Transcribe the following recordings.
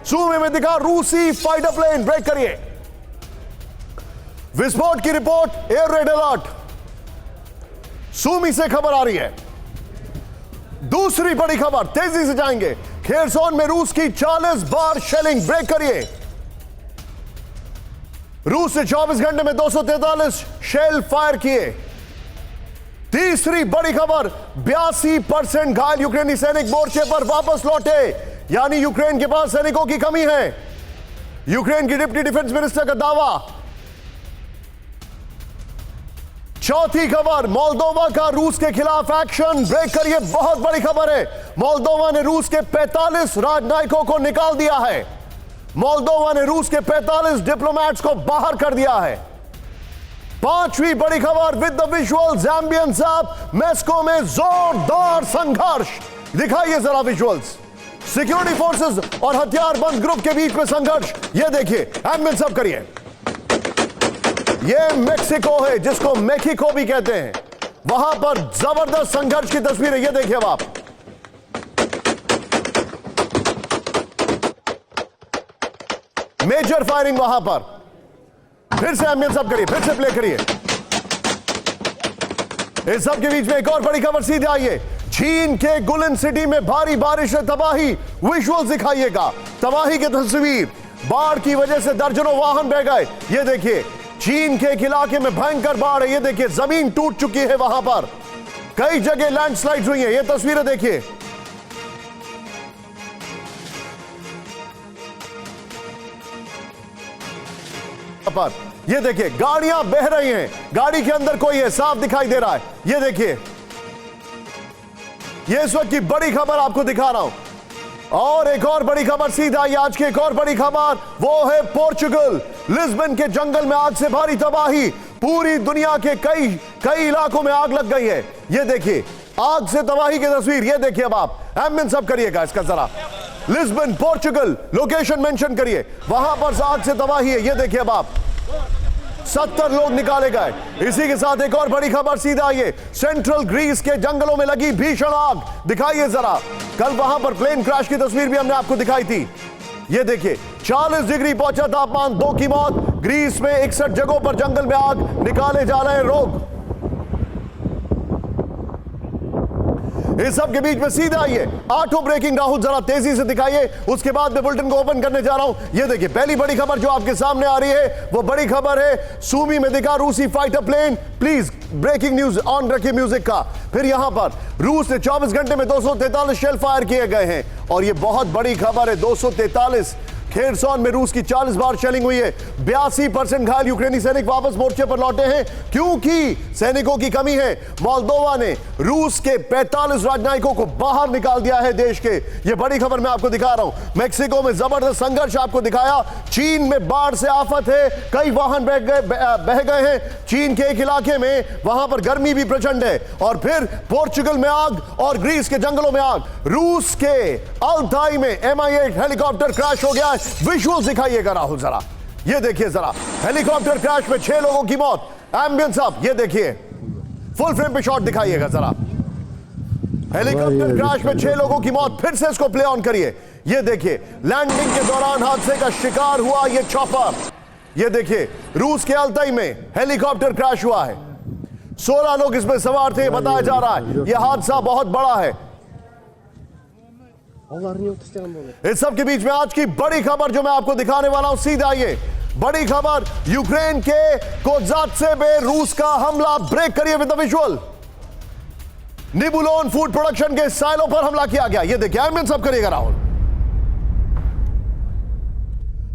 सूमी में दिखा रूसी फाइटर प्लेन। ब्रेक करिए। विस्फोट की रिपोर्ट, एयर रेड अलर्ट। सूमी से खबर आ रही है। दूसरी बड़ी खबर, तेजी से जाएंगे। खेरसोन में रूस की 40 बार शेलिंग। ब्रेक करिए। रूस ने 24 घंटे में 243 शेल फायर किए। तीसरी बड़ी खबर, 82% घायल यूक्रेनी सैनिक मोर्चे पर वापस लौटे, यानी यूक्रेन के पास सैनिकों की कमी है। यूक्रेन की डिप्टी डिफेंस मिनिस्टर का दावा। चौथी खबर, मोल्दोवा का रूस के खिलाफ एक्शन। ब्रेक करिए, बहुत बड़ी खबर है। मोल्दोवा ने रूस के 45 राजनयिकों को निकाल दिया है। मोल्दोवा ने रूस के 45 डिप्लोमेट्स को बाहर कर दिया है। पांचवी बड़ी खबर, with the visuals, ambience of Moscow में जोरदार संघर्ष। दिखाइए जरा विजुअल्स। सिक्योरिटी फोर्सेस और हथियारबंद ग्रुप के बीच में संघर्ष। यह देखिए, एम्बियंस ऑफ करिए। यह मेक्सिको है, जिसको मेक्सिको भी कहते हैं। वहां पर जबरदस्त संघर्ष की तस्वीरें यह देखिए अब आप। मेजर फायरिंग वहां पर। फिर से एम्बियंस अप करिए, फिर से प्ले करिए। इस सब के बीच में एक और बड़ी खबर सीधे आई है। चीन के गुलिन सिटी में भारी बारिश से तबाही। विजुअल्स दिखाइएगा, तबाही की तस्वीर। बाढ़ की वजह से दर्जनों वाहन बह गए। ये देखिए, चीन के एक इलाके में भयंकर बाढ़ है। ये देखिए, जमीन टूट चुकी है वहां पर। कई जगह लैंडस्लाइड हुई हैं। ये तस्वीरें देखिए। पर ये देखिए, गाड़ियां बह रही हैं। गाड़ी के अंदर कोई है, साफ दिखाई दे रहा है। ये देखिए, ये इस वक्त की बड़ी खबर आपको दिखा रहा हूं। और एक और बड़ी खबर सीधा आई आज की। एक और बड़ी खबर वो है पोर्चुगल। लिस्बन के जंगल में आग से भारी तबाही। पूरी दुनिया के कई इलाकों में आग लग गई है। ये देखिए, आग से तबाही की तस्वीर। ये देखिए अब आप एम्बियंस सब करिएगा इसका जरा। लिस्बन, पोर्चुगल, लोकेशन मेंशन करिए। वहां पर आग से तबाही है। ये देखिए अब आप, 70 लोग निकाले गए। इसी के साथ एक और बड़ी खबर सीधा आई है। सेंट्रल ग्रीस के जंगलों में लगी भीषण आग। दिखाइए जरा। कल वहां पर प्लेन क्रैश की तस्वीर भी हमने आपको दिखाई थी। ये देखिए, 40 डिग्री पहुंचा तापमान, 2 की मौत। ग्रीस में 61 जगहों पर जंगल में आग, निकाले जा रहे हैं लोग। इस सब के बीच में सीधा आइए, आठों ब्रेकिंग। राहुल जरा तेजी से दिखाइए, उसके बाद मैं बुलेटिन को ओपन करने जा रहा हूं। ये देखिए, पहली बड़ी खबर जो आपके सामने आ रही है वो बड़ी खबर है। सूमी में दिखा रूसी fighter plane. Please breaking news on रखिए म्यूजिक का। फिर यहां पर रूस ने 24 घंटे में 243 शेल फायर किए गए हैं। और ये बहुत बड़ी खबर है, 243। खेरसोन में रूस की 40 बार शेलिंग हुई है। 82% घायल यूक्रेनी सैनिक वापस मोर्चे पर लौटे हैं, क्योंकि सैनिकों की कमी है। मोल्दोवा ने रूस के 45 राजनयिकों को बाहर निकाल दिया है देश के। ये बड़ी खबर मैं आपको दिखा रहा हूं। मेक्सिको में जबरदस्त संघर्ष आपको दिखाया। चीन में बाढ़ से आफत है, कई वाहन बह गए हैं। चीन के एक इलाके में, वहां पर गर्मी भी प्रचंड है। और फिर पोर्चुगल में आग और ग्रीस के जंगलों में आग। रूस के अल्ताई में MI8 हेलीकॉप्टर क्रैश हो गया। विजुअल्स दिखाइएगा राहुल जरा। ये देखिए जरा, हेलीकॉप्टर क्रैश में 6 लोगों की मौत। एम्बियंस अप, ये देखिए, फुल फ्रेम पे शॉट दिखाइएगा जरा। हेलीकॉप्टर क्रैश में 6 लोगों की मौत। फिर से इसको प्ले ऑन करिए। ये देखिए, लैंडिंग के दौरान हादसे का शिकार हुआ ये चॉपर। ये देखिए, रूस के अल्ताई में हेलीकॉप्टर क्रैश हुआ है। 16 लोग इसमें सवार थे, बताया जा रहा है। यह हादसा बहुत बड़ा है। इस सब के बीच में आज की बड़ी खबर जो मैं आपको दिखाने वाला हूं, सीधा आइए। बड़ी खबर, यूक्रेन के कोजात्से में रूस का हमला। ब्रेक करिए with the visual. Nibulon food production के साइलों पर हमला किया गया। ये देखिए, एम्बियंस सब करिएगा राहुल।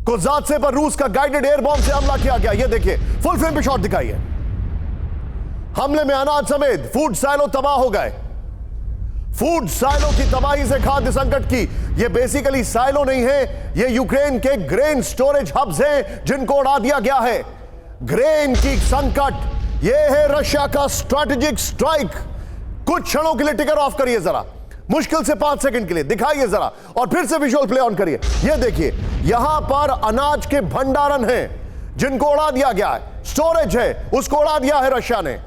कोजात्से पर रूस का गाइडेड एयर बॉम्ब से हमला किया गया। ये देखिए, फुल फ्रेम पे शॉट दिखाइए। हमले में अनाज समेत फूड साइलो तबाह हो गए। फूड साइलो की तबाही से खाद्य संकट की। ये बेसिकली साइलो नहीं है, ये यूक्रेन के ग्रेन स्टोरेज हब्स हैं जिनको उड़ा दिया गया है। ग्रेन की संकट, ये है रशिया का स्ट्रैटेजिक स्ट्राइक। कुछ क्षणों के लिए टिकर ऑफ करिए जरा, मुश्किल से 5 सेकंड के लिए दिखाइए जरा, और फिर से विजुअल प्ले ऑन करिए। ये देखिए, यहां पर अनाज के भंडारण हैं जिनको उड़ा दिया गया है। स्टोरेज है, उसको उड़ा दिया है रशिया ने।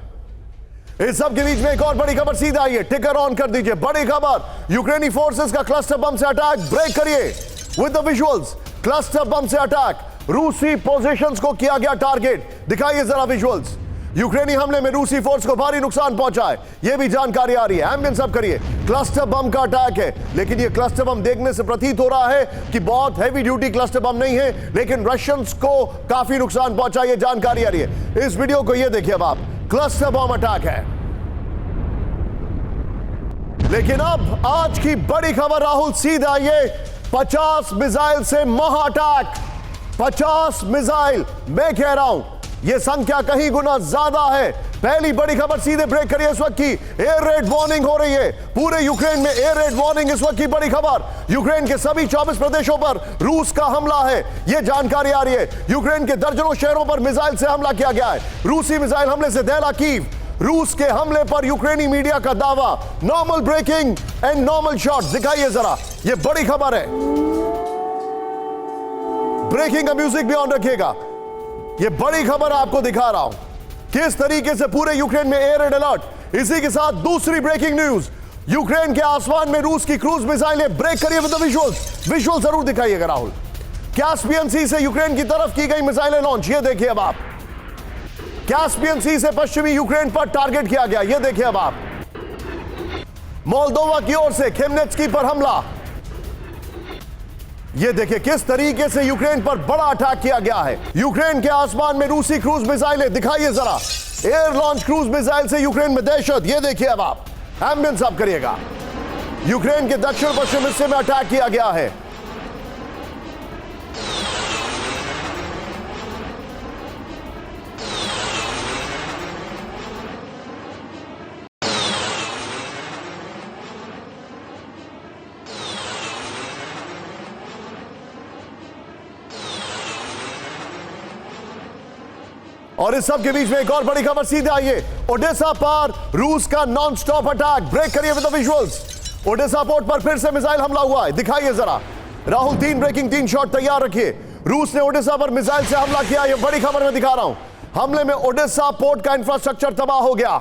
इस सब के बीच में एक और बड़ी खबर सीधा आई है। टिकर ऑन कर दीजिए। बड़ी खबर, यूक्रेनी फोर्सेस का क्लस्टर बम से अटैक। ब्रेक करिए। With the visuals. Cluster bomb से अटैक, रूसी पोजीशंस को किया गया टारगेट। दिखाइए जरा विजुअल्स। यूक्रेनी हमले में रूसी फोर्स को भारी नुकसान पहुंचा है, यह भी जानकारी आ रही है। एम्बियंस अब करिए। क्लस्टर बम का अटैक है, लेकिन यह क्लस्टर बम देखने से प्रतीत हो रहा है कि बहुत हैवी ड्यूटी क्लस्टर बम नहीं है, लेकिन रशियंस को काफी नुकसान पहुंचा, यह जानकारी आ रही है। इस वीडियो को यह देखिए अब आप, क्लस्टर बम अटैक है। लेकिन अब आज की बड़ी खबर राहुल, सीधा ये 50 मिसाइल से महा अटैक। 50 मिसाइल, मैं कह रहा हूं यह संख्या कहीं गुना ज्यादा है। पहली बड़ी खबर सीधे ब्रेक करिए इस वक्त की। एयर रेड वार्निंग हो रही है पूरे यूक्रेन में। एयर रेड वार्निंग इस वक्त की बड़ी खबर। यूक्रेन के सभी 24 प्रदेशों पर रूस का हमला है, यह जानकारी आ रही है। यूक्रेन के दर्जनों शहरों पर मिसाइल से हमला किया गया है। रूसी मिसाइल हमले से दहला कीव। रूस के हमले पर यूक्रेनी मीडिया का दावा। Normal breaking and normal shots. दिखाइए जरा, यह बड़ी खबर है। ब्रेकिंग का म्यूजिक भी ऑन रखिएगा। यह बड़ी खबर आपको दिखा रहा हूं किस तरीके से पूरे यूक्रेन में एयर रेड अलर्ट। इसी के साथ दूसरी ब्रेकिंग न्यूज, यूक्रेन के आसमान में रूस की क्रूज मिसाइलें। ब्रेक करिए विद द विजुअल्स। विजुअल जरूर दिखाइएगा राहुल। कैस्पियन सी से यूक्रेन की तरफ की गई मिसाइलें लॉन्च, यह देखिए अब आप। कैस्पियन सी से पश्चिमी यूक्रेन पर टारगेट किया गया, यह देखिए अब आप। मोल्दोवा की ओर से खेमनेत्स्की पर हमला। यह देखिए किस तरीके से यूक्रेन पर बड़ा अटैक किया गया है। यूक्रेन के आसमान में रूसी क्रूज मिसाइलें। दिखाइए जरा, एयर लॉन्च क्रूज मिसाइल से यूक्रेन में दहशत। यह देखिए अब आप। एम्बियंस आप करिएगा। यूक्रेन के दक्षिण पश्चिम हिस्से में अटैक किया गया है। और इस सब के बीच में एक और बड़ी खबर सीधे आई है। ओडेसा पर रूस का नॉन स्टॉप अटैक। ब्रेक करिए with the visuals. Odesa port पर फिर से मिसाइल हमला हुआ है। दिखाइए जरा राहुल। 3 ब्रेकिंग 3 शॉट तैयार रखिए। रूस ने ओडेसा पर मिसाइल से हमला किया, यह बड़ी खबर मैं दिखा रहा हूं। हमले में ओडेसा पोर्ट का इंफ्रास्ट्रक्चर तबाह हो गया,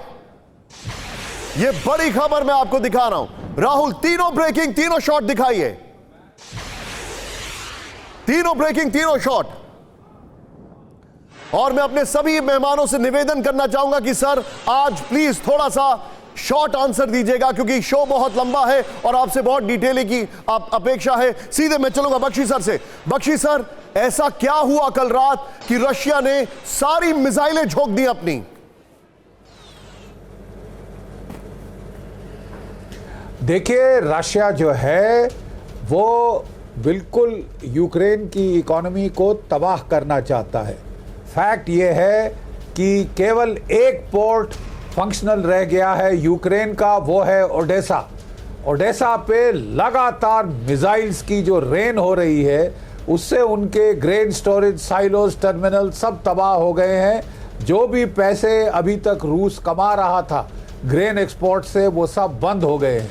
यह बड़ी खबर मैं आपको दिखा रहा हूं। राहुल, तीनों ब्रेकिंग तीनों शॉट दिखाइए। तीनों ब्रेकिंग तीनों शॉट। और मैं अपने सभी मेहमानों से निवेदन करना चाहूंगा कि सर आज प्लीज थोड़ा सा शॉर्ट आंसर दीजिएगा, क्योंकि शो बहुत लंबा है और आपसे बहुत डिटेल की अपेक्षा है। सीधे मैं चलूंगा बख्शी सर से। बख्शी सर, ऐसा क्या हुआ कल रात कि रशिया ने सारी मिसाइलें झोंक दी अपनी? देखिए, रशिया जो है वो बिल्कुल यूक्रेन की इकोनॉमी को तबाह करना चाहता है। फैक्ट ये है कि केवल एक पोर्ट फंक्शनल रह गया है यूक्रेन का, वो है ओडेसा। ओडेसा पे लगातार मिसाइल्स की जो रेन हो रही है, उससे उनके ग्रेन स्टोरेज, साइलोज, टर्मिनल सब तबाह हो गए हैं। जो भी पैसे अभी तक रूस कमा रहा था ग्रेन एक्सपोर्ट से, वो सब बंद हो गए हैं।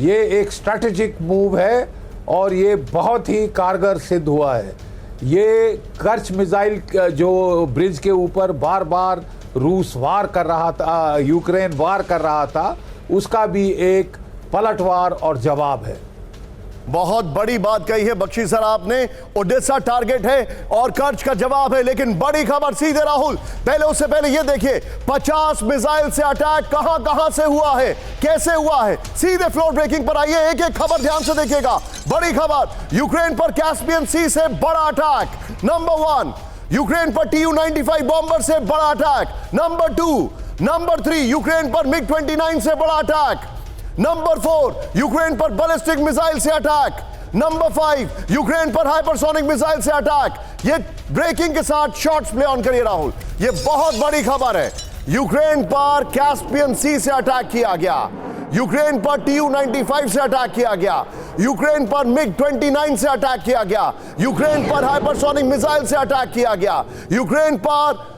ये एक स्ट्रैटेजिक मूव है और ये बहुत ही कारगर सिद्ध हुआ है। ये कर्च मिसाइल जो ब्रिज के ऊपर बार बार रूस वार कर रहा था, यूक्रेन वार कर रहा था, उसका भी एक पलटवार और जवाब है। बहुत बड़ी बात कही है बख्शी सर आपने। ओडेसा टारगेट है और कर्ज का जवाब है। लेकिन बड़ी खबर सीधे राहुल, पहले उससे पहले ये देखिए 50 मिसाइल से अटैक कहां से हुआ है, कैसे हुआ है। सीधे फ्लोर ब्रेकिंग पर आइए, एक एक खबर ध्यान से देखिएगा। बड़ी खबर, यूक्रेन पर कैस्पियन सी से बड़ा अटैक। नंबर 1, यूक्रेन पर Tu-95 बॉम्बर से बड़ा अटैक। नंबर 2, नंबर 3, यूक्रेन पर मिग-29 से बड़ा अटैक। नंबर 4, यूक्रेन पर बैलिस्टिक मिसाइल से अटैक। नंबर 5, यूक्रेन पर हाइपरसोनिक मिसाइल से अटैक। ये ब्रेकिंग के साथ शॉट्स प्ले ऑन करिए राहुल, ये बहुत बड़ी खबर है। यूक्रेन पर कैस्पियन सी से अटैक किया गया, यूक्रेन पर Tu-95 से अटैक किया गया, यूक्रेन पर मिग-29 से अटैक किया गया, यूक्रेन पर हाइपरसोनिक मिसाइल से अटैक किया गया, यूक्रेन पर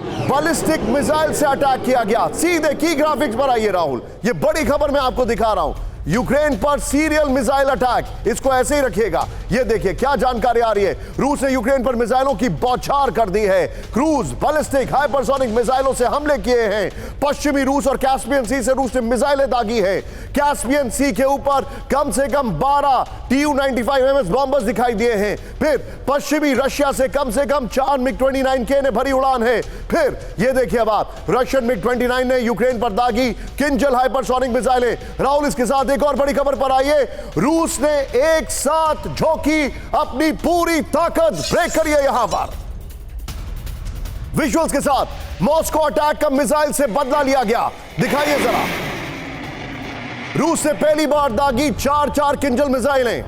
बैलिस्टिक मिसाइल से अटैक किया गया। सीधे की ग्राफिक्स पर आइए राहुल, ये बड़ी खबर मैं आपको दिखा रहा हूं। यूक्रेन पर सीरियल मिसाइल अटैक, इसको ऐसे ही रखिएगा। ये देखिए क्या जानकारी आ रही है। रूस ने यूक्रेन पर मिसाइलों की बौछार कर दी है। क्रूज, बैलिस्टिक, हाइपरसोनिक मिसाइलों से हमले किए हैं। पश्चिमी रूस और कैस्पियन सी से रूस ने मिसाइलें दागी है। कैस्पियन सी के ऊपर कम से कम 12 Tu-95 बॉम्बर्स दिखाई दिए हैं। फिर पश्चिमी रशिया से कम 4 MiG-29K ने भरी उड़ान है। फिर ये देखिए अब आप, रशियन MiG-29 ने यूक्रेन पर दागी किंजल हाइपरसोनिक मिसाइलें। राहुल, इसके साथ एक और बड़ी खबर पर आइए। रूस ने एक साथ झोंकी अपनी पूरी ताकत, ब्रेक करिए यहां पर विजुअल्स के साथ। मॉस्को अटैक का मिसाइल से बदला लिया गया, दिखाइए जरा। रूस ने पहली बार दागी 4 किंजल मिसाइलें।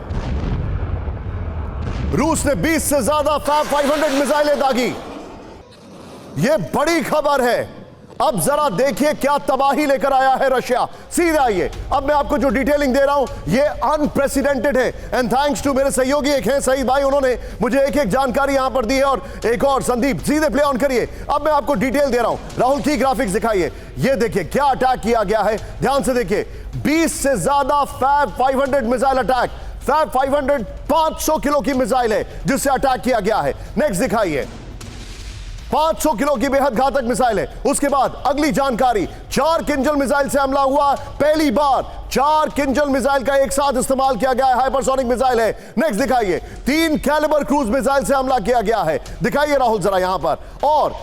रूस ने 20 से ज्यादा फैब 500 मिसाइलें दागी। यह बड़ी खबर है। अब जरा देखिए क्या तबाही लेकर आया है रशिया। सीधे आइए, अब मैं आपको जो डिटेलिंग दे रहा हूं ये अनप्रेसिडेंटेड है। एंड थैंक्स टू मेरे सहयोगी एक हैं सईद भाई, उन्होंने मुझे एक जानकारी यहां पर दी है। और एक और संदीप, सीधे प्ले ऑन करिए। अब मैं आपको डिटेल दे रहा हूं। राहुल की ग्राफिक्स दिखाइए। ये देखिए क्या अटैक किया गया है, ध्यान से देखिए। 20 से ज्यादा FAB 500 missile attack. FAB 500 500 kilo की मिसाइल है जिससे अटैक किया गया है। नेक्स्ट दिखाइए, 500 किलो की बेहद घातक मिसाइल है। उसके बाद अगली जानकारी, 4 किंजल मिसाइल से हमला हुआ। पहली बार 4 किंजल मिसाइल का एक साथ इस्तेमाल किया गया है। हाइपरसोनिक मिसाइल है। नेक्स्ट दिखाइए, 3 कैलिबर क्रूज मिसाइल से हमला किया गया है। दिखाइए राहुल जरा यहां पर। और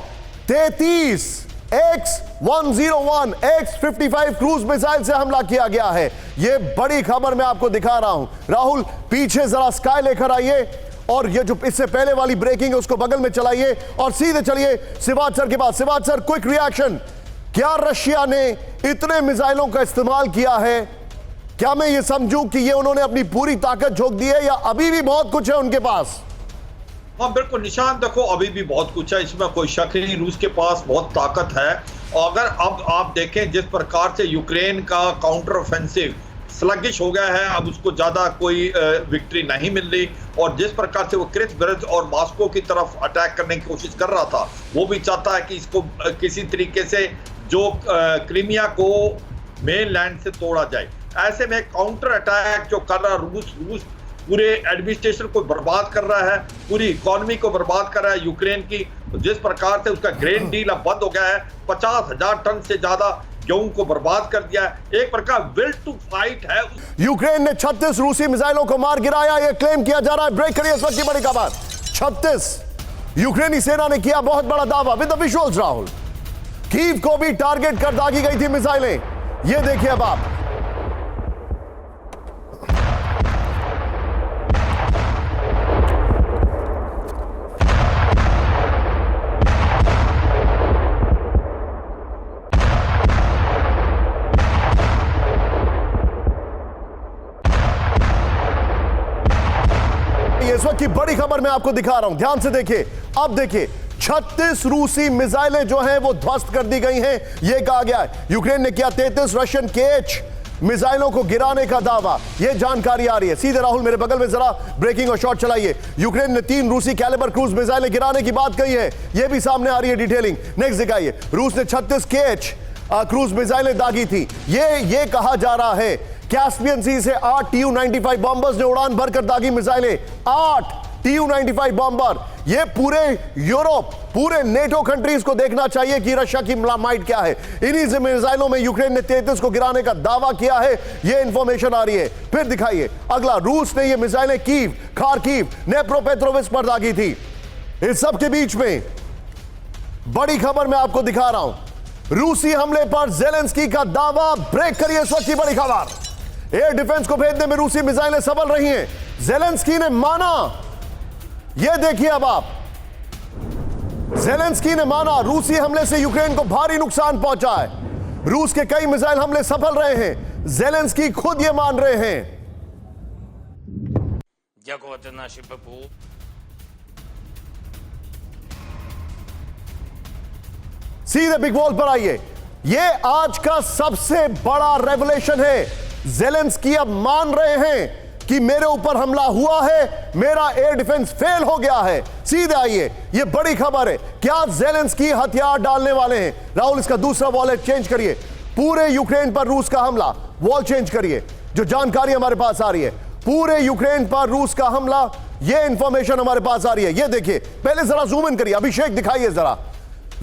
33 X-101 X-55 क्रूज मिसाइल से हमला किया गया है। यह बड़ी खबर मैं आपको दिखा रहा हूं। राहुल पीछे जरा स्काई लेकर आइए और ये जो इससे पहले वाली ब्रेकिंग है उसको बगल में चलाइए और सीधे चलिए सिवाज सर के पास। सिवाज सर, क्विक रिएक्शन, क्या रशिया ने इतने मिसाइलों का इस्तेमाल किया है? क्या मैं ये समझूं कि ये उन्होंने अपनी पूरी ताकत झोंक दी है या अभी भी बहुत कुछ है उनके पास? हाँ बिल्कुल निशान, देखो अभी भी बहुत कुछ है, इसमें कोई शक नहीं। रूस के पास बहुत ताकत है। और अगर अब आप देखें जिस प्रकार से यूक्रेन का काउंटर ऑफेंसिव स्लगिश हो गया है, अब उसको ज्यादा कोई विक्ट्री नहीं मिल रही। और जिस प्रकार से वो क्रिप्स और मॉस्को की तरफ अटैक करने की कोशिश कर रहा था, वो भी चाहता है कि इसको किसी तरीके से जो क्रीमिया को मेन लैंड से तोड़ा जाए। ऐसे में काउंटर अटैक जो कर रहा रूस पूरे एडमिनिस्ट्रेशन को बर्बाद कर रहा है, पूरी इकोनॉमी को बर्बाद कर रहा है यूक्रेन की। जिस प्रकार से उसका ग्रेन डील अब बंद हो गया है, 50,000 टन से ज्यादा गेहूं को बर्बाद कर दिया है। एक प्रकार विल टू फाइट है। यूक्रेन ने 36 रूसी मिसाइलों को मार गिराया, यह क्लेम किया जा रहा है। ब्रेक करिए इस वक्त की बड़ी खबर। 36 यूक्रेनी सेना ने किया बहुत बड़ा दावा with the visuals Rahul. Kyiv को भी टारगेट कर दागी गई थी मिसाइलें। यह देखिए अब आप। इस वक्त की बड़ी खबर मैं आपको दिखा रहा हूं, ध्यान से देखिए। अब देखिए 36 रूसी मिसाइलें जो हैं वो ध्वस्त कर दी गई हैं, यह कहा गया है। यूक्रेन ने किया 33 रशियन KH मिसाइलों को गिराने का दावा, यह जानकारी आ रही है। सीधे राहुल मेरे बगल में जरा ब्रेकिंग और शॉट चलाइए। यूक्रेन ने 3 रूसी कैलिबर क्रूज मिसाइलें गिराने की बात कही है, यह भी सामने आ रही है डिटेलिंग। नेक्स्ट दिखाइए, रूस ने 36 KH क्रूज मिसाइलें दागी थी। ये कहा जा रहा है कैस्पियन सी से 8 Tu-95 बॉम्बर्स ने उड़ान भरकर दागी मिसाइलें। 8 Tu-95 बॉम्बर। ये पूरे यूरोप, पूरे नेटो कंट्रीज को देखना चाहिए कि रशिया की माइट क्या है। इन्हीं मिसाइलों में यूक्रेन ने 33 को गिराने का दावा किया है, ये इंफॉर्मेशन आ रही है। फिर दिखाइए अगला, रूस ने ये मिसाइलें कीव, खार्किव, नेप्रोपेट्रोविस्क पर दागी थी। इस सब के बीच में बड़ी खबर मैं आपको दिखा रहा हूं। रूसी हमले पर जेलेंस्की का दावा। ब्रेक करिए इस वक्त की बड़ी खबर। एयर डिफेंस को भेजने में रूसी मिसाइलें सफल रही हैं, जेलेंस्की ने माना। यह देखिए अब आप, जेलेंस्की ने माना रूसी हमले से यूक्रेन को भारी नुकसान पहुंचा है। रूस के कई मिसाइल हमले सफल रहे हैं, जेलेंस्की खुद यह मान रहे हैं। Дякувати нашій ППУ. सीधे बिग वॉल पर आइए। यह आज का सबसे बड़ा रेवलेशन है। जेलेंस्की अब मान रहे हैं कि मेरे ऊपर हमला हुआ है, मेरा एयर डिफेंस फेल हो गया है। सीधे आइए, यह बड़ी खबर है। क्या जेलेंस्की हथियार डालने वाले हैं? राहुल इसका दूसरा वॉल चेंज करिए। पूरे यूक्रेन पर रूस का हमला, वॉल चेंज करिए। जो जानकारी हमारे पास आ रही है, पूरे यूक्रेन पर रूस का हमला, यह इंफॉर्मेशन हमारे पास आ रही है। यह देखिए, पहले जरा जूम इन करिए, अभिषेक दिखाइए जरा।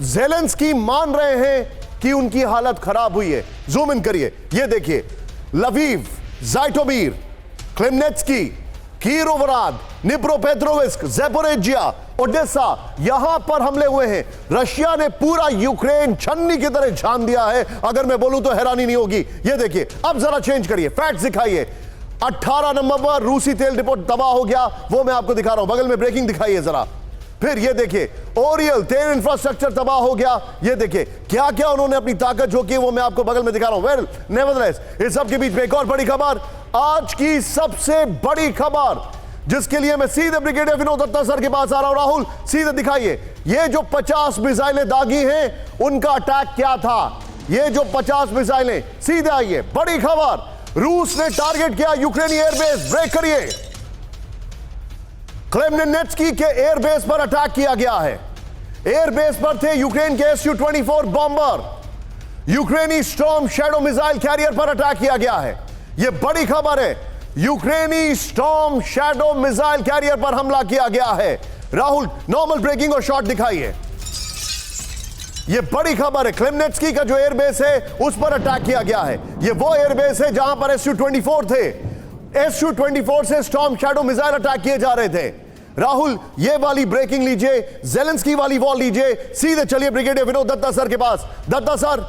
ज़ेलेंस्की मान रहे हैं कि उनकी हालत खराब हुई है। जूम इन करिए, यह देखिए, लवीव, ज़ाइटोमीर, क्लेमेनेत्स्की, कीरोवराद, निप्रोपेट्रोविस्क, ज़ेपोरिजिया, ओडेसा, यहां पर हमले हुए हैं। रशिया ने पूरा यूक्रेन छन्नी की तरह छान दिया है, अगर मैं बोलूं तो हैरानी नहीं होगी। यह देखिए, अब जरा चेंज करिए, फैक्ट्स दिखाइए। 18 नंबर पर रूसी तेल डिपो तबाह हो गया, वो मैं आपको दिखा रहा हूं। बगल में ब्रेकिंग दिखाइए जरा। फिर ये देखिए, ओरियल तेल इंफ्रास्ट्रक्चर तबाह हो गया। ये देखिए क्या क्या उन्होंने अपनी ताकत जो की, वो मैं आपको बगल में दिखा रहा हूं। वेल नेवरदलेस, इस सब के बीच में एक और बड़ी खबर, आज की सबसे बड़ी खबर, जिसके लिए मैं सीधे ब्रिगेडियर विनोद दत्ता सर के पास आ रहा हूं। राहुल, सीधे दिखाइए, ये जो 50 मिसाइलें दागी हैं, उनका अटैक क्या था? ये जो 50 मिसाइलें, सीधे आइए, बड़ी खबर, रूस ने टारगेट किया यूक्रेनी एयरबेस। ब्रेक करिए, क्लेमेनेत्स्की के एयरबेस पर अटैक किया गया है। एयरबेस पर थे यूक्रेन के Su-24 बॉम्बर। यूक्रेनी स्टॉर्म शैडो मिसाइल कैरियर पर अटैक किया गया है। यह बड़ी खबर है, यूक्रेनी स्टॉर्म शैडो मिसाइल कैरियर पर हमला किया गया है। राहुल, नॉर्मल ब्रेकिंग और शॉट दिखाइए। यह बड़ी खबर है, क्लेमेनेत्स्की का जो एयरबेस है उस पर अटैक किया गया है। यह वो एयरबेस है जहां पर Su-24 थे। Su-24 से स्टॉर्म शैडो मिसाइल अटैक किए जा रहे थे। राहुल, ये वाली ब्रेकिंग लीजिए, ज़ेलेंस्की वाली वॉल लीजिए। सीधे चलिए ब्रिगेडियर विनोद दत्ता सर के पास। दत्ता सर,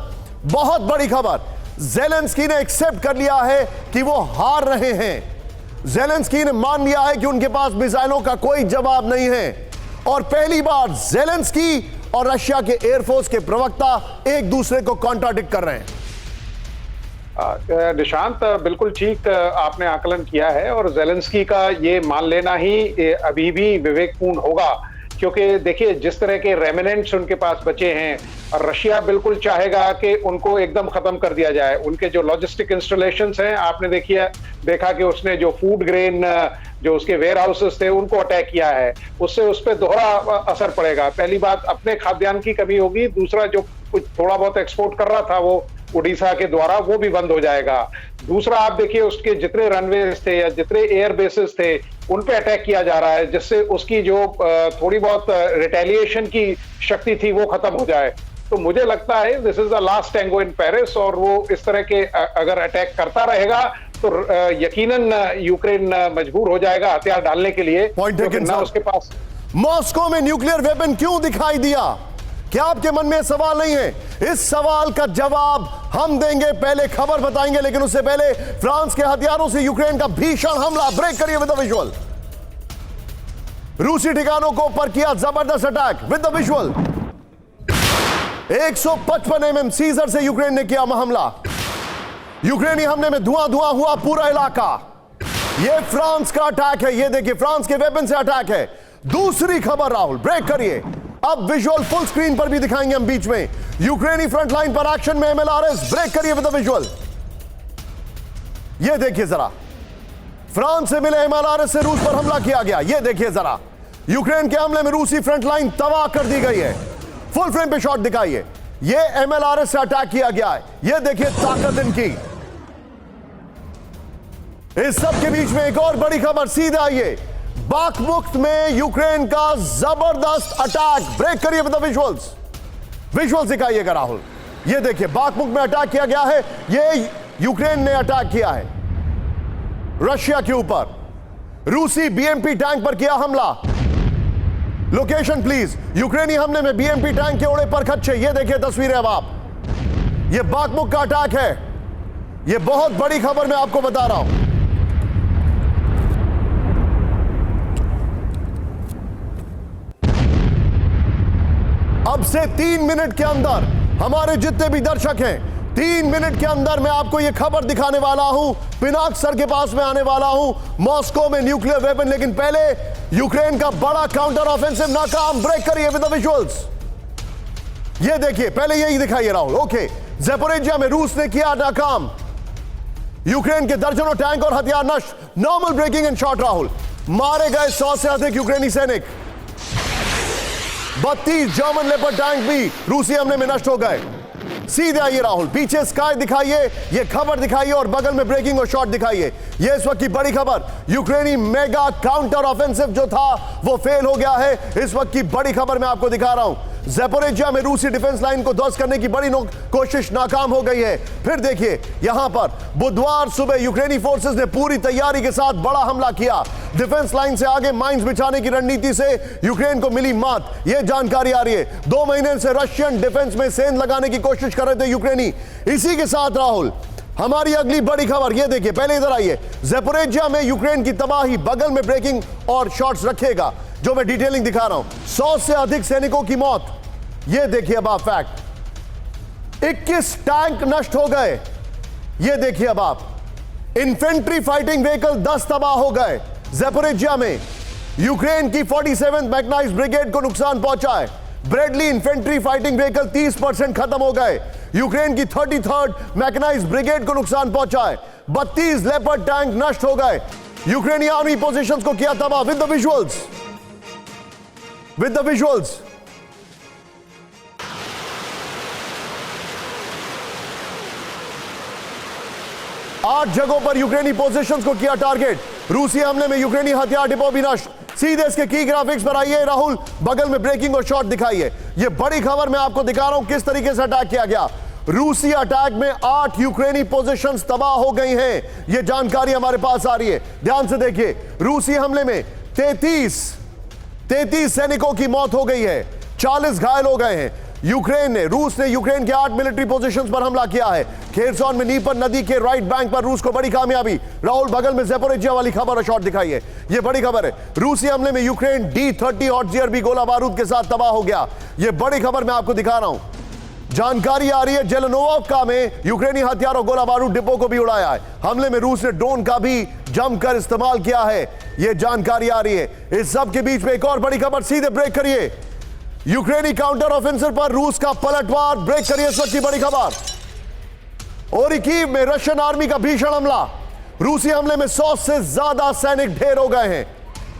बहुत बड़ी खबर, ज़ेलेंस्की ने एक्सेप्ट कर लिया है कि वो हार रहे हैं। ज़ेलेंस्की ने मान लिया है कि उनके पास मिसाइलों का कोई जवाब नहीं है। और पहली बार ज़ेलेंस्की और रशिया के एयरफोर्स के प्रवक्ता एक दूसरे को कॉन्ट्राडिक्ट कर रहे हैं। निशांत, बिल्कुल ठीक आपने आकलन किया है, और ज़ेलेंस्की का ये मान लेना ही अभी भी विवेकपूर्ण होगा, क्योंकि देखिए जिस तरह के रेमिनेंट्स उनके पास बचे हैं, और रशिया बिल्कुल चाहेगा कि उनको एकदम खत्म कर दिया जाए। उनके जो लॉजिस्टिक इंस्टॉलेशंस हैं, आपने देखा कि उसने जो फूड ग्रेन, जो उसके वेयर हाउसेस थे, उनको अटैक किया है। उससे उस पर दोहरा असर पड़ेगा। पहली बात, अपने खाद्यान्न की कमी होगी। दूसरा, जो कुछ थोड़ा बहुत एक्सपोर्ट कर रहा था वो उड़ीसा के द्वारा, वो भी बंद हो जाएगा। दूसरा, आप देखिए उसके जितने रनवेज थे या जितने एयर बेसिस थे, उन पे अटैक किया जा रहा है, जिससे उसकी जो थोड़ी बहुत रिटेलिएशन की शक्ति थी वो खत्म हो जाए। तो मुझे लगता है this is the last tango in Paris, और वो इस तरह के अगर अटैक करता रहेगा तो यकीनन यूक्रेन मजबूर हो जाएगा हथियार डालने के लिए, क्योंकि ना उसके पास। मॉस्को में न्यूक्लियर वेपन क्यों दिखाई दिया? क्या आपके मन में सवाल नहीं है? इस सवाल का जवाब हम देंगे, पहले खबर बताएंगे, लेकिन उससे पहले फ्रांस के हथियारों से यूक्रेन का भीषण हमला। ब्रेक करिए विद द विजुअल। रूसी ठिकानों को पर किया जबरदस्त attack with the visual. 155 mm Caesar से यूक्रेन ने किया हमला। यूक्रेनी हमले में धुआं धुआं हुआ पूरा इलाका। यह फ्रांस का अटैक है, यह देखिए फ्रांस के वेपन से अटैक है। दूसरी खबर राहुल, ब्रेक करिए, अब विजुअल फुल स्क्रीन पर भी दिखाएंगे हम बीच में। यूक्रेनी फ्रंट लाइन पर एक्शन में MLRS। ब्रेक करिए विद द विजुअल। यह देखिए जरा, फ्रांस से मिले MLRS से रूस पर हमला किया गया। यह देखिए जरा, यूक्रेन के हमले में रूसी फ्रंट लाइन तबाह कर दी गई है। फुल फ्रेम पे शॉट दिखाइए। यह MLRS से अटैक किया गया है। यह देखिए ताकत इनकी। इस सब के बीच में एक और बड़ी खबर, सीधे आइए, बाखमुख में यूक्रेन का जबरदस्त अटैक। ब्रेक करिए विद द विजुअल्स। विजुअल्स दिखाइएगा राहुल। यह देखिए, बाखमुख में अटैक किया गया है। यह यूक्रेन ने अटैक किया है रशिया के ऊपर। रूसी BMP टैंक पर किया हमला। Location please. यूक्रेनी हमले में BMP टैंक के उड़े पर खच्चे। यह देखिए तस्वीरें अब आप। यह बाखमुख का अटैक है। यह बहुत बड़ी खबर मैं आपको बता रहा हूं। अब से 3 मिनट के अंदर हमारे जितने भी दर्शक हैं, 3 मिनट के अंदर मैं आपको यह खबर दिखाने वाला हूं। पिनाक सर के पास में आने वाला हूं, मॉस्को में न्यूक्लियर वेपन। लेकिन पहले यूक्रेन का बड़ा काउंटर ऑफेंसिव नाकाम। ब्रेक करिए विद द विजुअल्स। यह देखिए, पहले यही दिखाइए राहुल। ओके, ज़ेपोरिजिया में रूस ने किया नाकाम। यूक्रेन के दर्जनों टैंक और हथियार नष्ट। Normal breaking and shot Rahul. मारे गए 100 से अधिक यूक्रेनी सैनिक। 32 जर्मन लेपर्ड टैंक भी रूसी हमले में नष्ट हो गए। सीधे आइए राहुल, पीछे स्काई दिखाइए, ये खबर दिखाइए और बगल में ब्रेकिंग और शॉट दिखाइए। ये इस वक्त की बड़ी खबर, यूक्रेनी मेगा काउंटर ऑफेंसिव जो था वो फेल हो गया है। इस वक्त की बड़ी खबर मैं आपको दिखा रहा हूं, ज़ैपोरिज़िया में रूसी डिफेंस लाइन को ध्वस्त करने की बड़ी कोशिश नाकाम हो गई है। फिर देखिए यहां पर बुधवार सुबह यूक्रेनी फोर्सेस ने पूरी तैयारी के साथ बड़ा हमला किया। डिफेंस लाइन से आगे माइंस बिछाने की रणनीति से यूक्रेन को मिली मात, यह जानकारी आ रही है। 2 महीने से रशियन डिफेंस में सेंध लगाने की कोशिश कर रहे थे यूक्रेनी। इसी के साथ राहुल हमारी अगली बड़ी खबर, ये देखिए, पहले इधर आइए। ज़ैपोरिज़िया में यूक्रेन की तबाही, बगल में ब्रेकिंग और शॉट्स रखेगा जो मैं डिटेलिंग दिखा रहा हूं। 100 से अधिक सैनिकों की मौत, ये देखिए अब आप फैक्ट। 21 टैंक नष्ट हो गए, ये देखिए अब आप। इन्फेंट्री फाइटिंग व्हीकल 10 तबाह हो गए। ज़ैपोरिज़िया में यूक्रेन की 47th मैकेनाइज्ड ब्रिगेड को नुकसान पहुंचा है। ब्रेडली इन्फेंट्री फाइटिंग व्हीकल 30% खत्म हो गए। यूक्रेन की 33rd मैकेनाइज्ड ब्रिगेड को नुकसान पहुंचा है। 32 लेपर्ड टैंक नष्ट हो गए। यूक्रेनी आर्मी पोजीशंस को किया तबाह। With the visuals, with the visuals. आठ जगहों पर यूक्रेनी पोजीशंस को किया टारगेट। रूसी हमले में यूक्रेनी हथियार डिपो भी नष्ट। सीधे इसके की ग्राफिक्स पर आइए राहुल, बगल में ब्रेकिंग और शॉट दिखाइए। यह बड़ी खबर मैं आपको दिखा रहा हूं किस तरीके से अटैक किया गया। रूसी अटैक में 8 यूक्रेनी पोजीशंस तबाह हो गई हैं, यह जानकारी हमारे पास आ रही है। ध्यान से देखिए, रूसी हमले में 33 सैनिकों की मौत हो गई है, 40 घायल हो गए हैं। रूस ने यूक्रेन के 8 मिलिट्री पोजीशंस पर हमला किया है। खेरसॉन में नीपर नदी के राइट बैंक पर रूस को बड़ी कामयाबी। राहुल बगल में ज़ैपोरिज़िया वाली खबर और शॉट दिखाइए, यह बड़ी खबर है। रूसी हमले में यूक्रेन D-30 हॉट जीआरबी गोला बारूद के साथ तबाह हो गया, यह बड़ी खबर मैं आपको दिखा रहा हूं। जानकारी आ रही है जेलेनोवका में यूक्रेनी हथियार और गोला बारूद डिपो को भी उड़ाया है। हमले में रूस ने ड्रोन का भी जमकर इस्तेमाल किया है, यह जानकारी आ रही है। इस सब के बीच में एक और बड़ी खबर, सीधे ब्रेक करिए। यूक्रेनी काउंटर ऑफेंसिव पर रूस का पलटवार, ब्रेक करिए इस वक्त की बड़ी खबर। ओरिकीव में रशियन आर्मी का भीषण हमला। रूसी हमले में 100 से ज्यादा सैनिक ढेर हो गए हैं।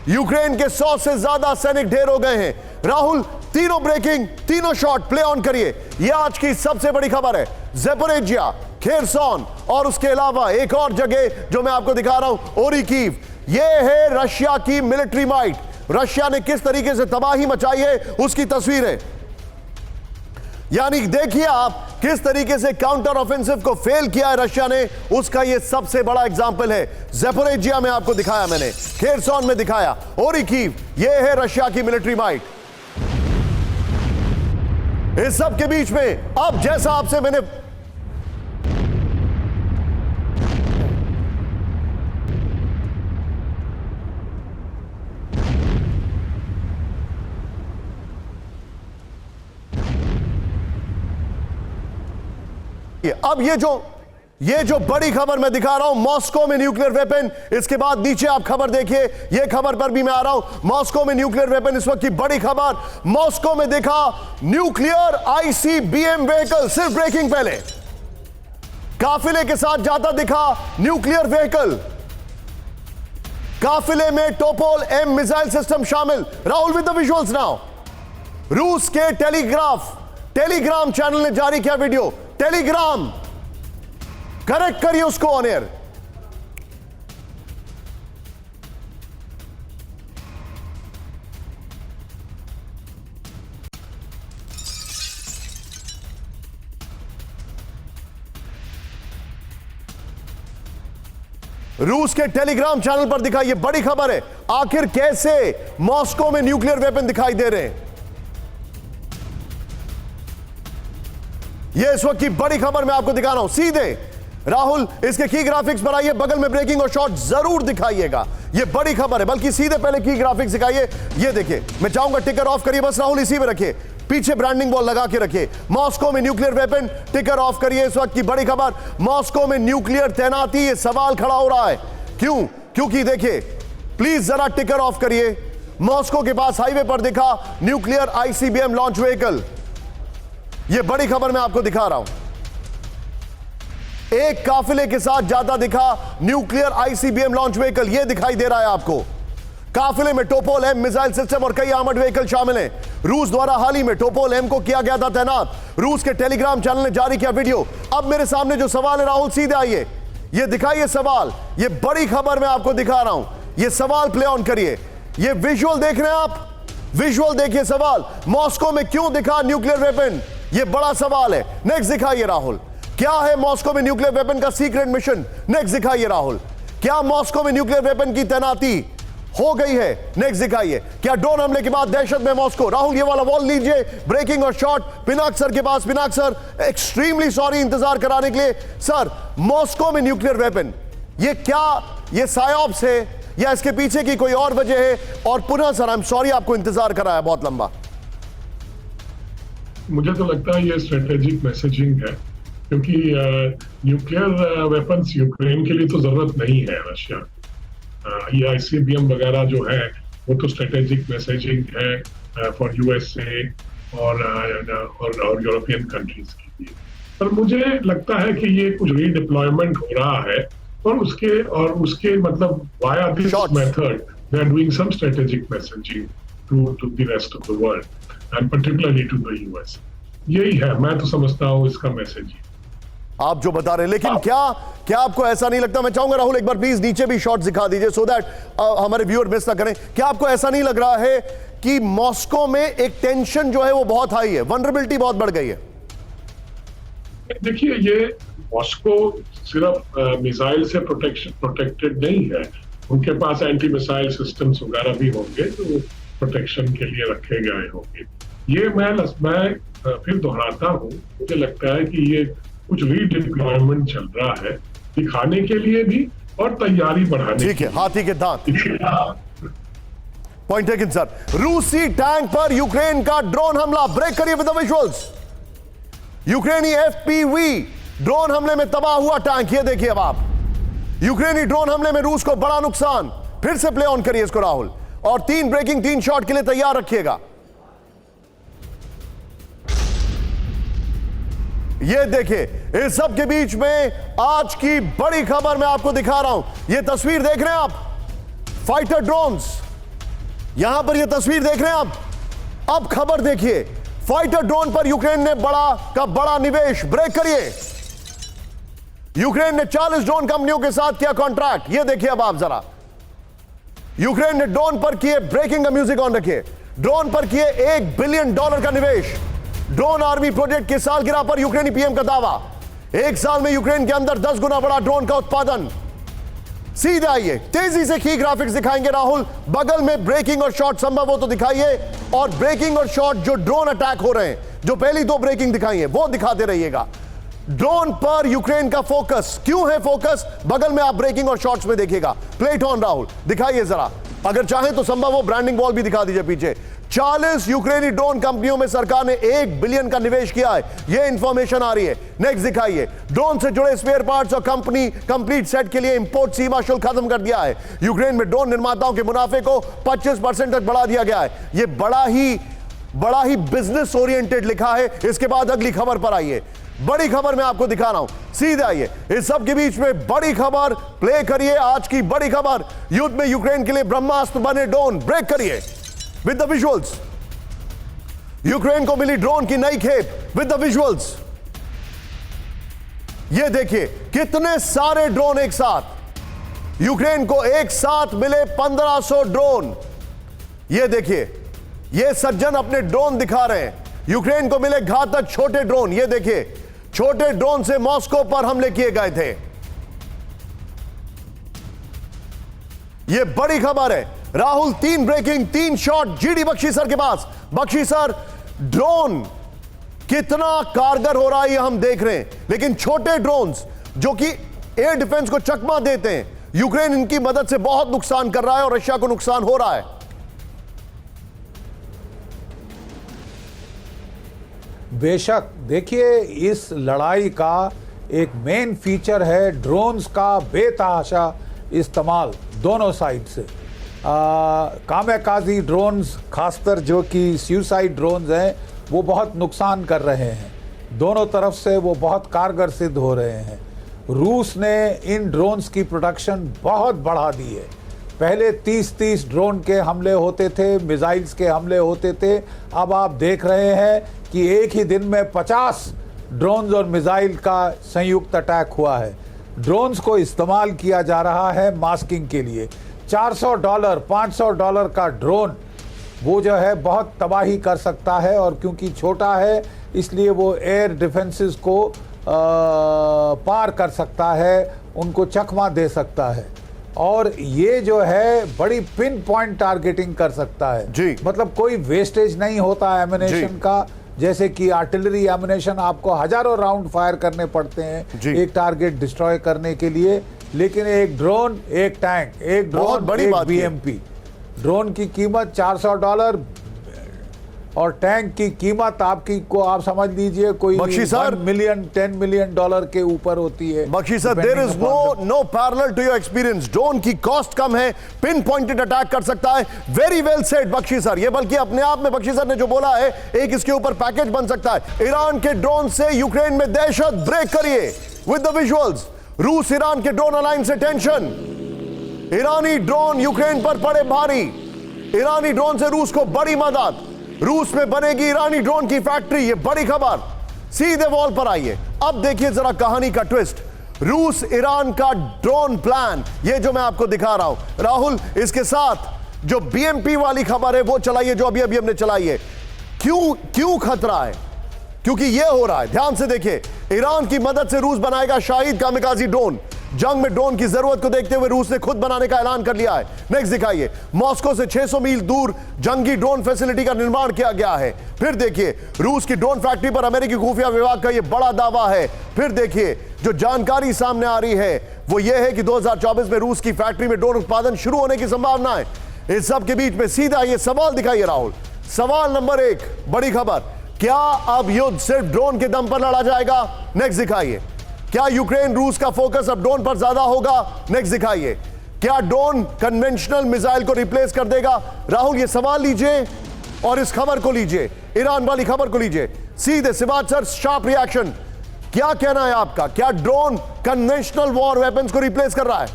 यूक्रेन के 100 से ज्यादा सैनिक ढेर हो गए हैं। राहुल तीनों ब्रेकिंग, तीनों शॉट प्ले ऑन करिए। यह आज की सबसे बड़ी खबर है। ज़ैपोरिज़िया, खेरसॉन और उसके अलावा एक और जगह जो मैं आपको दिखा रहा हूं, ओरिकीव। यह है रशिया की मिलिट्री माइट। रशिया ने किस तरीके से तबाही मचाई है उसकी तस्वीर है। यानी देखिए आप किस तरीके से काउंटर ऑफेंसिव को फेल किया है रशिया ने, उसका यह सबसे बड़ा एग्जाम्पल है। ज़ैपोरिज़िया में आपको दिखाया मैंने, खेरसॉन में दिखाया, ओरिकीव। यह है रशिया की मिलिट्री माइट। इस सब के बीच में अब जैसा आपसे मैंने अब ये जो बड़ी खबर मैं दिखा रहा हूं, मॉस्को में न्यूक्लियर वेपन। इसके बाद नीचे आप खबर देखिए, ये खबर पर भी मैं आ रहा हूं। मॉस्को में न्यूक्लियर वेपन, इस वक्त की बड़ी खबर। मॉस्को में देखा न्यूक्लियर ICBM व्हीकल, सिर्फ ब्रेकिंग पहले, काफिले के साथ जाता दिखा न्यूक्लियर व्हीकल। काफिले में टोपोल M मिसाइल सिस्टम शामिल। Rahul with the visuals now. रूस के टेलीग्राम चैनल ने जारी किया वीडियो। टेलीग्राम, करेक्ट करिए उसको ऑन एयर। रूस के टेलीग्राम चैनल पर दिखाई, ये बड़ी खबर है। आखिर कैसे मॉस्को में न्यूक्लियर वेपन दिखाई दे रहे हैं, यह इस वक्त की बड़ी खबर मैं आपको दिखा रहा हूं। सीधे राहुल इसके की ग्राफिक्स पर आइए, बगल में ब्रेकिंग और शॉट जरूर दिखाइएगा, यह बड़ी खबर है। बल्कि सीधे पहले की ग्राफिक्स दिखाइए, यह देखिए। मैं चाहूंगा टिकर ऑफ करिए बस राहुल, इसी में रखिए, पीछे ब्रांडिंग बॉल लगा के रखिए। मॉस्को में न्यूक्लियर वेपन, टिकर ऑफ करिए। इस वक्त की बड़ी खबर, मॉस्को में न्यूक्लियर तैनाती, यह सवाल खड़ा हो रहा है। क्यों? क्योंकि देखिए, प्लीज जरा टिकर ऑफ करिए। मॉस्को के पास हाईवे पर दिखा न्यूक्लियर ICBM लॉन्च व्हीकल, यह बड़ी खबर मैं आपको दिखा रहा हूं। एक काफिले के साथ जाता दिखा न्यूक्लियर ICBM लॉन्च व्हीकल, यह दिखाई दे रहा है आपको। काफिले में टोपोल एम मिसाइल सिस्टम और कई आर्मर्ड व्हीकल शामिल हैं। रूस द्वारा हाल ही में टोपोल एम को किया गया था तैनात। रूस के टेलीग्राम चैनल ने जारी किया वीडियो। अब मेरे सामने जो सवाल है राहुल, सीधे आइए, ये दिखाइए सवाल। ये बड़ी खबर मैं आपको दिखा रहा हूं, ये सवाल प्ले ऑन करिए। ये विजुअल देख रहे हैं आप, विजुअल देखिए सवाल। मॉस्को में क्यों दिखा न्यूक्लियर वेपन, ये बड़ा सवाल है। नेक्स्ट दिखाइए राहुल, क्या है मॉस्को में न्यूक्लियर वेपन का सीक्रेट मिशन। नेक्स्ट दिखाइए राहुल, क्या मॉस्को में न्यूक्लियर वेपन की तैनाती हो गई है। नेक्स्ट दिखाइए, क्या ड्रोन हमले के बाद दहशत में मॉस्को। राहुल ये वाला वॉल लीजिए, ब्रेकिंग और शॉट पिनाक सर के पास। पिनाक सर, एक्सट्रीमली सॉरी इंतजार कराने के लिए। सर, मॉस्को में न्यूक्लियर वेपन, ये क्या, ये सायोप्स है या इसके पीछे की कोई और वजह है। और पुनः सर, आई एम सॉरी आपको इंतजार कराया बहुत लंबा। मुझे तो लगता है ये स्ट्रेटेजिक मैसेजिंग है, क्योंकि न्यूक्लियर वेपन्स यूक्रेन के लिए तो जरूरत नहीं है। रशिया ये आईसीबीएम वगैरह जो है वो तो स्ट्रेटेजिक मैसेजिंग है फॉर यूएसए और यूरोपियन कंट्रीज के लिए। पर मुझे लगता है कि ये कुछ रीडिप्लॉयमेंट हो रहा है और उसके मतलब via this method they are doing some strategic messaging to the rest of the world and particularly to the US. यही है, मैं तो समझता हूँ इसका मैसेज आप जो बता रहे हैं। लेकिन क्या आपको ऐसा नहीं लगता, मैं चाहूंगा राहुल एक बार प्लीज नीचे भी शॉट दिखा दीजिए सो दैट हमारे व्यूअर मिस ना करें। क्या आपको ऐसा नहीं लग रहा है कि मॉस्को में एक टेंशन जो है वो बहुत हाई है, वनरेबिलिटी बहुत बढ़ गई है। देखिए, ये मॉस्को सिर्फ मिसाइल से प्रोटेक्टेड नहीं है, उनके पास एंटी मिसाइल सिस्टम्स वगैरह भी होंगे जो प्रोटेक्शन के लिए रखे गए होंगे। ये मैं फिर दोहराता हूँ, मुझे लगता है कि ये कुछ रीडिप्लॉयमेंट चल रहा है, दिखाने के लिए भी और तैयारी बढ़ाने। ठीक है, हाथी के दांत। Point taken sir. रूसी टैंक पर यूक्रेन का ड्रोन हमला, ब्रेक करिए विद द विजुअल्स। यूक्रेनी एफपीवी ड्रोन हमले में तबाह हुआ टैंक, ये देखिए अब आप। यूक्रेनी ड्रोन हमले में रूस को बड़ा नुकसान। फिर से प्ले ऑन करिए इसको राहुल, और 3 ब्रेकिंग 3 शॉट के लिए तैयार रखिएगा। ये देखिए, इस सब के बीच में आज की बड़ी खबर मैं आपको दिखा रहा हूं। ये तस्वीर देख रहे हैं आप, फाइटर ड्रोन्स, यहां पर ये तस्वीर देख रहे हैं आप। अब खबर देखिए, फाइटर ड्रोन पर यूक्रेन ने बड़ा निवेश। ब्रेक करिए। यूक्रेन ने 40 ड्रोन कंपनियों के साथ किया कॉन्ट्रैक्ट। ये देखिए अब आप जरा, यूक्रेन ने ड्रोन पर किए, ब्रेकिंग का म्यूजिक ऑन रखिए, ड्रोन पर किए $1 बिलियन का निवेश। ड्रोन आर्मी प्रोजेक्ट की सालगिरह पर यूक्रेनी पीएम का दावा, 1 साल में यूक्रेन के अंदर 10 गुना बड़ा ड्रोन का उत्पादन। सीधे आइए, तेजी से की ग्राफिक्स दिखाएंगे राहुल। बगल में ब्रेकिंग और शॉट संभव हो तो दिखाइए, और ब्रेकिंग और शॉट जो ड्रोन अटैक हो रहे हैं, जो पहली 2 ब्रेकिंग दिखाई है वो दिखाते रहिएगा। ड्रोन पर यूक्रेन का फोकस, क्यों है फोकस, बगल में आप ब्रेकिंग और शॉट्स में देखिएगा। प्लेट ऑन राहुल, दिखाइए जरा, अगर चाहें तो संभव हो ब्रांडिंग वॉल भी दिखा दीजिए पीछे। 40 यूक्रेनी ड्रोन कंपनियों में सरकार ने $1 बिलियन का निवेश किया है, यह इंफॉर्मेशन आ रही है। नेक्स्ट दिखाइए, ड्रोन से जुड़े स्पेयर पार्ट्स और कंप्लीट सेट के लिए इंपोर्ट सीमा शुल्क खत्म कर दिया है। यूक्रेन में ड्रोन निर्माताओं के मुनाफे को 25% तक बढ़ा दिया गया है। यह बड़ा ही बिजनेस ओरिएंटेड लिखा है। इसके बाद अगली खबर पर आइए, बड़ी खबर मैं आपको दिखा रहा हूं, सीधे आइए। इस सब के बीच में बड़ी खबर प्ले करिए, आज की बड़ी खबर, युद्ध में यूक्रेन के लिए ब्रह्मास्त्र बने ड्रोन। ब्रेक करिए विद द विजुअल्स। यूक्रेन को मिली ड्रोन की नई खेप विद द विजुअल्स। ये देखिए कितने सारे ड्रोन एक साथ, यूक्रेन को एक साथ मिले 1500 ड्रोन। ये देखिए, ये सज्जन अपने ड्रोन दिखा रहे हैं, यूक्रेन को मिले घातक छोटे ड्रोन। ये देखिए, छोटे ड्रोन से मॉस्को पर हमले किए गए थे। यह बड़ी खबर है Rahul. 3 breaking 3 shot GD Bakshi sir के पास। बख्शी सर, ड्रोन कितना कारगर हो रहा है ये हम देख रहे हैं, लेकिन छोटे ड्रोन्स जो कि एयर डिफेंस को चकमा देते हैं, यूक्रेन इनकी मदद से बहुत नुकसान कर रहा है और रशिया को नुकसान हो रहा है। बेशक, देखिए, इस लड़ाई का एक मेन फीचर है ड्रोन्स का बेतहाशा इस्तेमाल दोनों साइड से। कामेकाजी ड्रोन्स, खासकर जो कि सुसाइड ड्रोन्स हैं, वो बहुत नुकसान कर रहे हैं। दोनों तरफ से वो बहुत कारगर सिद्ध हो रहे हैं। रूस ने इन ड्रोन्स की प्रोडक्शन बहुत बढ़ा दी है। पहले 30-30 ड्रोन के हमले होते थे, मिसाइल्स के हमले होते थे। अब आप देख रहे हैं कि एक ही दिन में 50 ड्रोन्स और मिसाइल का संयुक्त अटैक हुआ है। ड्रोन्स को इस्तेमाल किया जा रहा है मास्किंग के लिए। $400 $500 का ड्रोन वो जो है बहुत तबाही कर सकता है, और क्योंकि छोटा है इसलिए वो एयर डिफेंसेस को पार कर सकता है, उनको चकमा दे सकता है, और ये जो है बड़ी पिन पॉइंट टारगेटिंग कर सकता है जी। मतलब कोई वेस्टेज नहीं होता एमिनेशन का, जैसे कि आर्टिलरी एमिनेशन आपको हजारों राउंड फायर करने पड़ते हैं एक टारगेट डिस्ट्रॉय करने के लिए, लेकिन एक ड्रोन, एक टैंक, एक ड्रोन, बड़ी एक बात है। बीएमपी। ड्रोन की कीमत $400 और टैंक की कीमत आपकी को आप समझ लीजिए कोई बख्शी सर, $1 मिलियन $10 मिलियन के ऊपर होती है। Bakshi sir, there is no parallel to your experience. Drone की कॉस्ट कम है, पिन पॉइंटेड अटैक कर सकता है। Very well said Bakshi sir. ये बल्कि अपने आप में बख्शी सर ने जो बोला है, एक इसके ऊपर पैकेज बन सकता है। ईरान के ड्रोन से यूक्रेन में दहशत, ब्रेक करिए विद द विजुअल्स। रूस ईरान के ड्रोन अलाइन से टेंशन, ईरानी ड्रोन यूक्रेन पर पड़े भारी। ईरानी ड्रोन से रूस को बड़ी मदद, रूस में बनेगी ईरानी ड्रोन की फैक्ट्री, ये बड़ी खबर। सीधे वॉल पर आइए, अब देखिए जरा कहानी का ट्विस्ट। रूस ईरान का ड्रोन प्लान, ये जो मैं आपको दिखा रहा हूं राहुल, इसके साथ जो बीएमपी वाली खबर है वो चलाइए, जो अभी अभी हमने चलाई है। क्यों खतरा है? क्योंकि ये हो रहा है, ध्यान से देखिए। ईरान की मदद से रूस बनाएगा शाहिद कामिकाजी ड्रोन। जंग में ड्रोन की जरूरत को देखते हुए रूस ने खुद बनाने का ऐलान कर लिया है। नेक्स्ट दिखाइए, मॉस्को से 600 मील दूर जंगी ड्रोन फैसिलिटी का निर्माण किया गया है। फिर देखिए, रूस की ड्रोन फैक्ट्री पर अमेरिकी खुफिया विभाग का यह बड़ा दावा है। फिर देखिए, जो जानकारी सामने आ रही है वो यह है कि 2024 में रूस की फैक्ट्री में ड्रोन उत्पादन शुरू होने की संभावना है। इस सब के बीच में सीधा ये सवाल दिखाइए राहुल। सवाल नंबर 1, बड़ी खबर, क्या अब युद्ध सिर्फ ड्रोन के दम पर लड़ा जाएगा? नेक्स्ट दिखाइए, क्या यूक्रेन रूस का फोकस अब ड्रोन पर ज्यादा होगा? नेक्स्ट दिखाइए, क्या ड्रोन कन्वेंशनल मिसाइल को रिप्लेस कर देगा? राहुल, ये सवाल लीजिए और इस खबर को लीजिए, ईरान वाली खबर को लीजिए। सीधे सिवाज सर, शार्प रिएक्शन, क्या कहना है आपका? क्या ड्रोन कन्वेंशनल वॉर वेपन्स को रिप्लेस कर रहा है?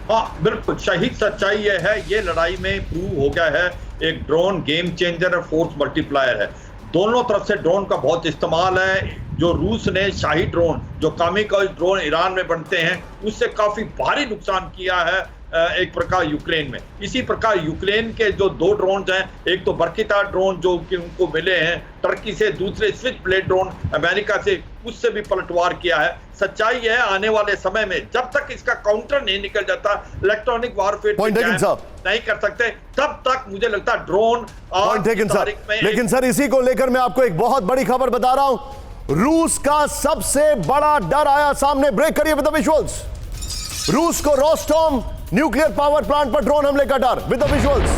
हाँ बिल्कुल, शहीद सच्चाई यह है, ये लड़ाई में प्रूव हो गया है, एक ड्रोन गेम चेंजर और फोर्स मल्टीप्लायर है। दोनों तरफ से ड्रोन का बहुत इस्तेमाल है। जो रूस ने शाही ड्रोन, जो कामिकाज़ ड्रोन ईरान में बनते हैं, उससे काफी भारी नुकसान किया है एक प्रकार यूक्रेन में। इसी प्रकार यूक्रेन के जो 2 ड्रोन हैं, एक तो बर्किता ड्रोन जो कि उनको मिले हैं टर्की से, दूसरे स्विच ब्लेड ड्रोन अमेरिका से, उससे भी पलटवार किया है। सच्चाई है, आने वाले समय में जब तक इसका काउंटर नहीं निकल जाता, इलेक्ट्रॉनिक वॉरफेयर नहीं कर सकते, तब तक मुझे लगता है ड्रोन तारीख में। लेकिन सर, इसी को लेकर मैं आपको एक बहुत बड़ी खबर बता रहा हूं। रूस का सबसे बड़ा डर आया सामने, ब्रेक करिए विद द विजुअल्स। रूस को रोस्टोम न्यूक्लियर पावर प्लांट पर ड्रोन हमले का डर, विद द विजुअल्स।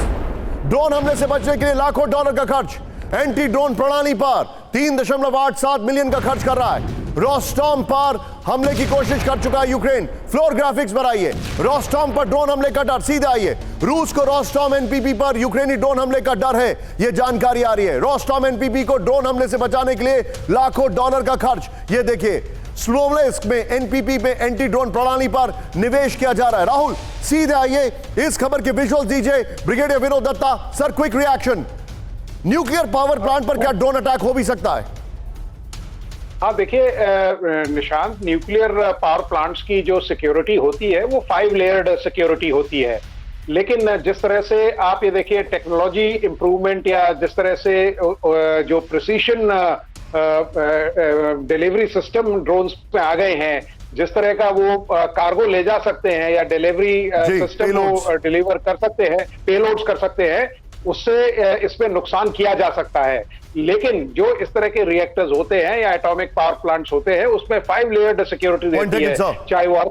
ड्रोन हमले से बचने के लिए लाखों डॉलर का खर्च, एंटी ड्रोन प्रणाली पर 3.87 मिलियन का खर्च कर रहा है। रोस्टोम पर हमले की कोशिश कर चुका है यूक्रेन। फ्लोर ग्राफिक्स पर आइए, रोस्टोम पर ड्रोन हमले का डर। सीधे आइए, रूस को रोस्टोम एनपीपी पर यूक्रेनी ड्रोन हमले का डर है, यह जानकारी आ रही है। रोस्टोम एनपीपी को ड्रोन हमले से बचाने के लिए लाखों डॉलर का खर्च, ये देखिए, स्लोवलेस्क में एनपीपी में एंटी ड्रोन प्रणाली पर निवेश किया जा रहा है। राहुल, सीधे आइए, इस खबर के विजुअल्स दीजिए। Brigadier Vinod Datta sir, quick reaction, nuclear power plant पर क्या ड्रोन अटैक हो भी सकता है? हाँ देखिए निशांत, न्यूक्लियर पावर प्लांट्स की जो सिक्योरिटी होती है वो 5 लेयर्ड सिक्योरिटी होती है। लेकिन जिस तरह से आप ये देखिए टेक्नोलॉजी इंप्रूवमेंट, या जिस तरह से जो प्रिसीशन डिलीवरी सिस्टम ड्रोन्स पे आ गए हैं, जिस तरह का वो कार्गो ले जा सकते हैं या डिलीवरी सिस्टम को डिलीवर कर सकते हैं, पेलोड्स कर सकते हैं, उससे इसमें नुकसान किया जा सकता है। लेकिन जो इस तरह के रिएक्टर्स होते हैं या एटॉमिक पावर प्लांट्स होते हैं, उसमें 5 लेयर्ड सिक्योरिटी रहती है, चाहे वो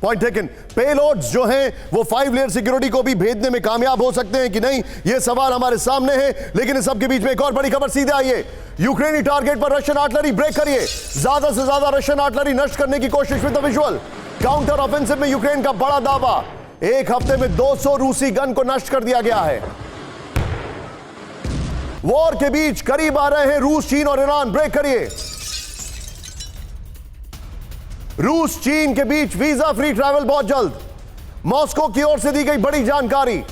पॉइंट टेकन। पेलोड्स जो हैं वो 5 लेयर सिक्योरिटी को भी भेजने में कामयाब हो सकते हैं कि नहीं, ये सवाल हमारे सामने है। लेकिन इस सबके बीच में एक और बड़ी खबर, सीधे आइए, यूक्रेनी टारगेट पर रशियन आर्टिलरी, ब्रेक करिए। ज्यादा से ज्यादा रशियन आर्टिलरी नष्ट करने की कोशिश with the visual. Counter offensive में यूक्रेन का बड़ा दावा, एक हफ्ते में 200 रूसी गन को नष्ट कर दिया गया है। वॉर के बीच करीब आ रहे हैं रूस, चीन और ईरान, ब्रेक करिए। रूस चीन के बीच वीजा फ्री ट्रैवल बहुत जल्द। मॉस्को की ओर से दी गई बड़ी जानकारी।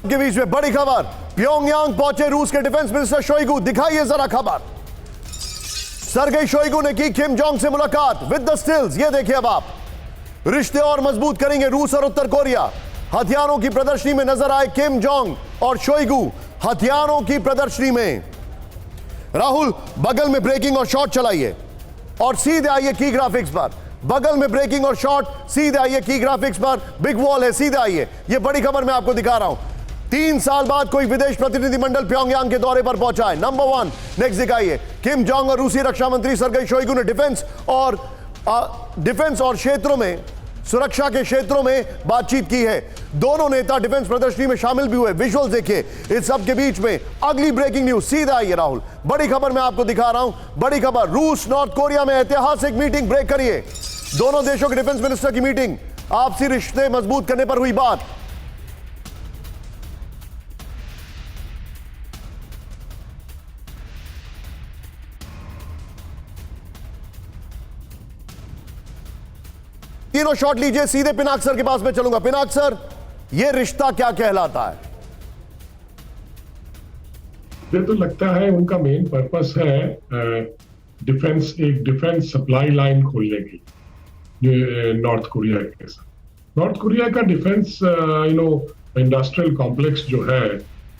के बीच में बड़ी खबर, प्योंगयांग पहुंचे रूस के डिफेंस मिनिस्टर शोइगु। दिखाइए जरा खबर। सरगेई शोइगु ने की किम जोंग से मुलाकात विद द स्टिल्स। ये देखिए अब आप, रिश्ते और मजबूत करेंगे रूस और उत्तर कोरिया। हथियारों की प्रदर्शनी में नजर आए किम जोंग और शोइगु, हथियारों की प्रदर्शनी में। राहुल बगल में ब्रेकिंग और शॉट चलाइए और सीधे आइए की ग्राफिक्स पर। बगल में ब्रेकिंग और शॉट, सीधे आइए की ग्राफिक्स पर। बिग वॉल है, सीधे आइए। यह बड़ी खबर मैं आपको दिखा रहा हूं। 3 साल बाद कोई विदेश प्रतिनिधिमंडल प्योंगयांग के दौरे पर पहुंचा है। नंबर 1 नेक्स्ट दिखाइए। किम जोंग और रूसी रक्षा मंत्री सरगेई शोइगु ने डिफेंस और क्षेत्रों में, सुरक्षा के क्षेत्रों में बातचीत की है। दोनों नेता डिफेंस प्रदर्शनी में शामिल भी हुए। विजुअल देखिए। इस सब के बीच में अगली ब्रेकिंग न्यूज, सीधा आइए राहुल। बड़ी खबर मैं आपको दिखा रहा हूं। बड़ी खबर, रूस नॉर्थ कोरिया में ऐतिहासिक मीटिंग। ब्रेक करिए। दोनों देशों के डिफेंस मिनिस्टर की मीटिंग, आपसी रिश्ते मजबूत करने पर हुई बात। तीनों शॉट लीजिए। सीधे पिनाक सर के पास में चलूंगा। पिनाक सर, यह रिश्ता क्या कहलाता है? मुझे तो लगता है उनका मेन पर्पस है एक डिफेंस सप्लाई लाइन खोलने की नॉर्थ कोरिया के साथ। नॉर्थ कोरिया का डिफेंस इंडस्ट्रियल कॉम्प्लेक्स जो है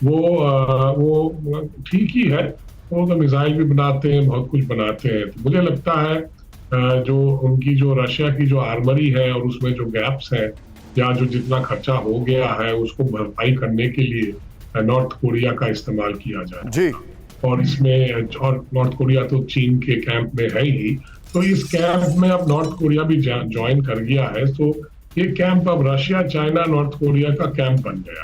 वो ठीक ही है। वो तो मिसाइल भी बनाते हैं, बहुत कुछ बनाते हैं। तो मुझे लगता है जो उनकी जो रशिया की जो आर्मरी है और उसमें जो गैप्स हैं या जो जितना खर्चा हो गया है उसको भरपाई करने के लिए नॉर्थ कोरिया का इस्तेमाल किया जाए जी। और इसमें, और नॉर्थ कोरिया तो चीन के कैंप में है ही, तो इस कैंप में अब नॉर्थ कोरिया भी ज्वाइन कर गया है। तो ये कैंप अब रशिया, चाइना, नॉर्थ कोरिया का कैंप बन गया है।